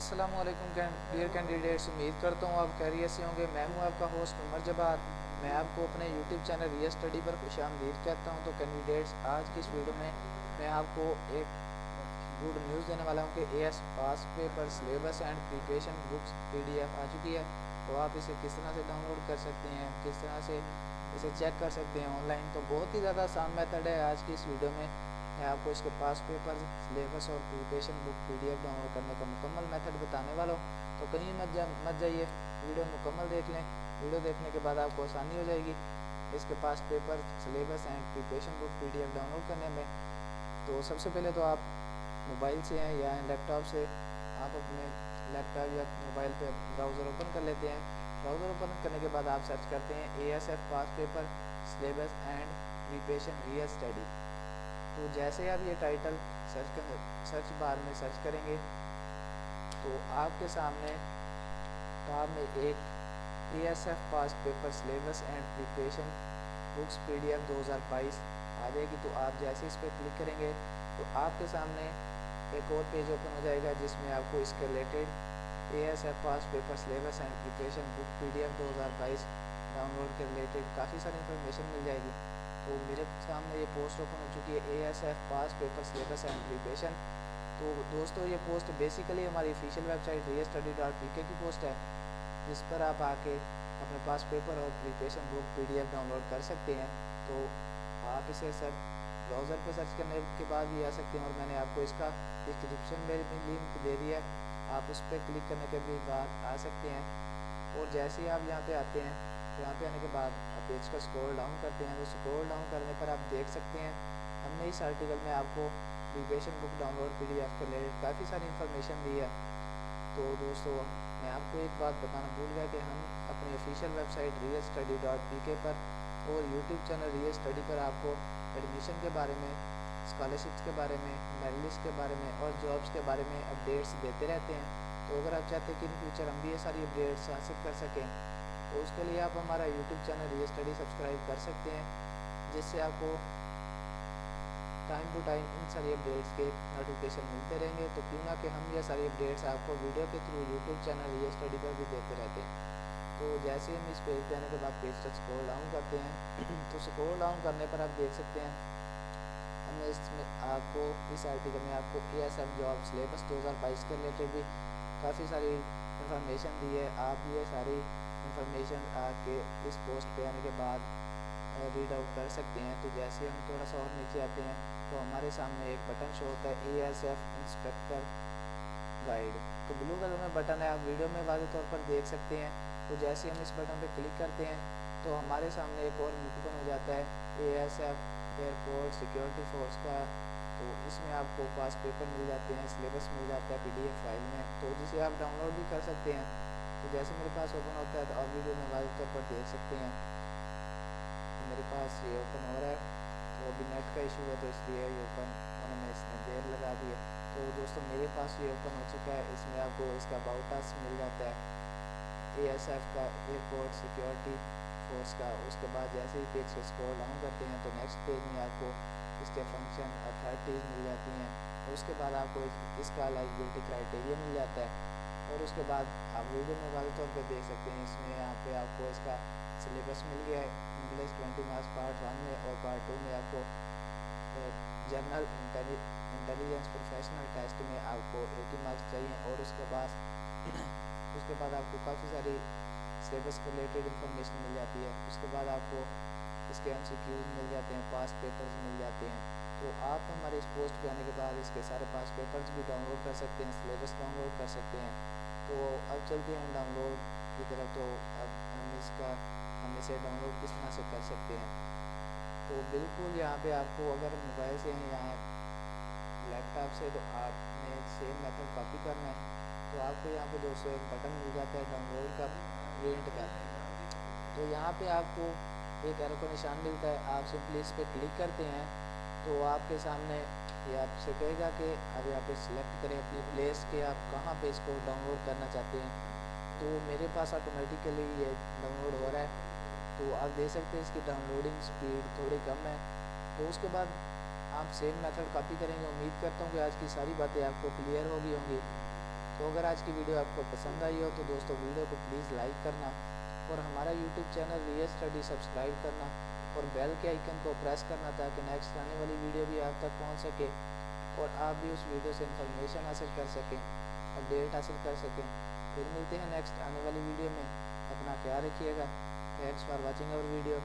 अस्सलामुअलैकुम dear candidates, उम्मीद करता हूँ आप खैरियत से होंगे। मैं हूँ आपका होस्ट उमर जबार। मैं आपको अपने यूट्यूब चैनल रियल स्टडी पर खुशामदीद कहता हूँ। तो कैंडिडेट्स, आज की इस वीडियो में मैं आपको एक गुड न्यूज़ देने वाला हूँ कि AS past paper syllabus and preparation books PDF आ चुकी है। तो आप इसे किस तरह से डाउनलोड कर सकते हैं, किस तरह से इसे चेक कर सकते हैं ऑनलाइन। तो बहुत ही ज़्यादा आसान मेथड है। आज की इस वीडियो में मैं आपको इसके पास पेपर सिलेबस और प्रिपरेशन बुक पीडीएफ डाउनलोड करने का मुकम्मल मेथड बताने वाला हूँ। तो कहीं मत जाइए, वीडियो मुकम्मल देख लें। वीडियो देखने के बाद आपको आसानी हो जाएगी इसके past paper syllabus and preparation book PDF download करने में। तो सबसे पहले तो आप मोबाइल से हैं या लैपटॉप से, आप अपने लैपटॉप या मोबाइल पे ब्राउज़र ओपन कर लेते हैं। ब्राउज़र ओपन करने के बाद आप सर्च करते हैं ASF pass paper syllabus and preparation real study. तो जैसे आप ये टाइटल सर्च बार में सर्च करेंगे तो आपके सामने टॉप में एक ASF pass paper syllabus and preparation books PDF 2022 आ जाएगी। तो आप जैसे इस पर क्लिक करेंगे तो आपके सामने एक और पेज ओपन हो जाएगा जिसमें आपको इसके related ASF pass paper syllabus and preparation book PDF 2022 download के रिलेटेड काफ़ी सारी इन्फॉर्मेशन मिल जाएगी। तो मेरे सामने ये पोस्ट ओपन हो चुकी है ASF pass paper syllabus and preparation. तो दोस्तों, ये पोस्ट बेसिकली हमारी ऑफिशियल वेबसाइट realstudy.pk की पोस्ट है, जिस पर आप आके अपने पास पेपर और प्रिपरेशन बुक PDF डाउनलोड कर सकते हैं। तो आप इसे ब्राउज़र पर सर्च करने के बाद भी आ सकते हैं, और मैंने आपको इसका डिस्क्रिप्शन में भी लिंक दे दिया है, आप उस पर क्लिक करने के भी बाद आ सकते हैं। और जैसे ही आप यहाँ पे आते हैं तो यहाँ पे आने के बाद आप पेज का स्क्रॉल डाउन करते हैं। तो स्क्रॉल डाउन करने पर आप देख सकते हैं हमने इस आर्टिकल में आपको प्रिपरेशन बुक डाउनलोड PDF के रिलेटेड काफ़ी सारी इन्फॉर्मेशन दी है। तो दोस्तों, मैं आपको एक बात बताना भूल गया कि हम अपनी ऑफिशियल वेबसाइट realstudy.pk पर और यूट्यूब चैनल रियल स्टडी पर आपको एडमिशन के बारे में, स्कॉलरशिप्स के बारे में, मेरिट लिस्ट के बारे में और जॉब्स के बारे में अपडेट्स देते रहते हैं। तो अगर आप चाहते हैं कि इन फ्यूचर हम भी ये सारी अपडेट्स हासिल कर सकें, तो उसके लिए आप हमारा YouTube channel real study subscribe कर सकते हैं, जिससे आपको टाइम टू टाइम इन सारी अपडेट्स के नोटिफिकेशन मिलते रहेंगे। तो क्यों ना कि हम ये सारी अपडेट्स आपको वीडियो के through YouTube channel real study पर भी देते रहते हैं। तो जैसे हम इस पेज पे आने के बाद पेज का स्क्रॉल डाउन करते हैं तो स्क्रॉल डाउन करने पर आप देख सकते हैं हमने इसमें आपको इस आर्टिकल में आपको ASF जॉब सिलेबस 2022 के रिलेटेड भी काफ़ी सारी इन्फॉर्मेशन दी है। आप ये सारी इन्फॉर्मेशन आके इस पोस्ट पे आने के बाद रीड आउट कर सकते हैं। तो जैसे हम थोड़ा सा और नीचे आते हैं तो हमारे सामने एक बटन शो होता है ASF इंस्पेक्टर गाइड। तो ब्लू कलर में बटन है, आप वीडियो में वाज़ेह तौर पर देख सकते हैं। तो जैसे हम इस बटन पर क्लिक करते हैं तो हमारे सामने एक और ओपन हो जाता है ASF एयरपोर्ट सिक्योरिटी फोर्स का। तो इसमें आपको पास पेपर मिल जाते हैं, सिलेबस मिल जाता है PDF फाइल में, तो जिसे आप डाउनलोड भी कर सकते हैं। तो जैसे मेरे पास ओपन होता है तो आप वीडियो में वाज़ेह तौर पर देख सकते हैं तो मेरे पास ये ओपन हो रहा है। तो अभी नेट का इशू है तो इसलिए ये ओपन होने में इसने देर लगा दी है। तो दोस्तों, मेरे पास ये ओपन हो चुका है। इसमें आपको इसका अबाउट अस मिल जाता है ASF का एयरपोर्ट सिक्योरिटी फोर्स का। उसके बाद जैसे ही पेज से स्क्रॉल डाउन करते हैं तो नेक्स्ट पेज में आपको इसके फंक्शन अथॉरिटीज़ मिल जाती हैं। और उसके बाद आपको इसका एलिजिबिलिटी क्राइटेरिया मिल जाता है। और उसके बाद आप वीडियो में वाज़ेह तौर पर देख सकते हैं इसमें यहाँ पे आपको इसका सिलेबस मिल गया है। इंग्लिश 20 मार्क्स पार्ट 1 में, और पार्ट 2 में आपको जनरल इंटेलिजेंस प्रोफेशनल टेस्ट में आपको 80 मार्क्स चाहिए। और उसके बाद आपको काफ़ी सारी सिलेबस के रिलेटेड इन्फॉर्मेशन मिल जाती है। उसके बाद आपको इसके MCQs मिल जाते हैं, पास पेपर्स मिल जाते हैं। तो आप हमारे इस पोस्ट पे आने के बाद इसके सारे पास पेपर्स भी डाउनलोड कर सकते हैं, सिलेबस डाउनलोड कर सकते हैं। तो अब चलते हैं डाउनलोड की तरफ। तो अब हम इसे डाउनलोड किस तरह से कर सकते हैं। तो बिल्कुल यहाँ पे आपको अगर मोबाइल से हैं या लैपटॉप से तो आपने सेम मेथड कॉपी करना है। तो आपको यहाँ पे दोस्तों एक बटन मिल जाता है डाउनलोड का, प्रिंट का। तो यहाँ पे आपको एक एरो का निशान मिलता है, आप सिंपली इस पर क्लिक करते हैं तो आपके सामने ये आपसे कहेगा कि अब यहाँ पे सिलेक्ट करें अपनी प्लेस के आप कहाँ पे इसको डाउनलोड करना चाहते हैं। तो मेरे पास ऑटोमेटिकली ये डाउनलोड हो रहा है। तो आप देख सकते हैं इसकी डाउनलोडिंग स्पीड थोड़ी कम है। तो उसके बाद आप सेम मेथड कॉपी करेंगे। उम्मीद करता हूँ कि आज की सारी बातें आपको क्लियर होगी होंगी। तो अगर आज की वीडियो आपको पसंद आई हो तो दोस्तों वीडियो को प्लीज़ लाइक करना और हमारा YouTube channel real study subscribe करना और बेल के आइकन को प्रेस करना ताकि नेक्स्ट आने वाली वीडियो भी आप तक पहुंच सके और आप भी उस वीडियो से इंफॉर्मेशन हासिल कर सकें, अपडेट हासिल कर सकें। फिर मिलते हैं नेक्स्ट आने वाली वीडियो में। अपना ख्याल रखिएगा। Thanks for watching our video.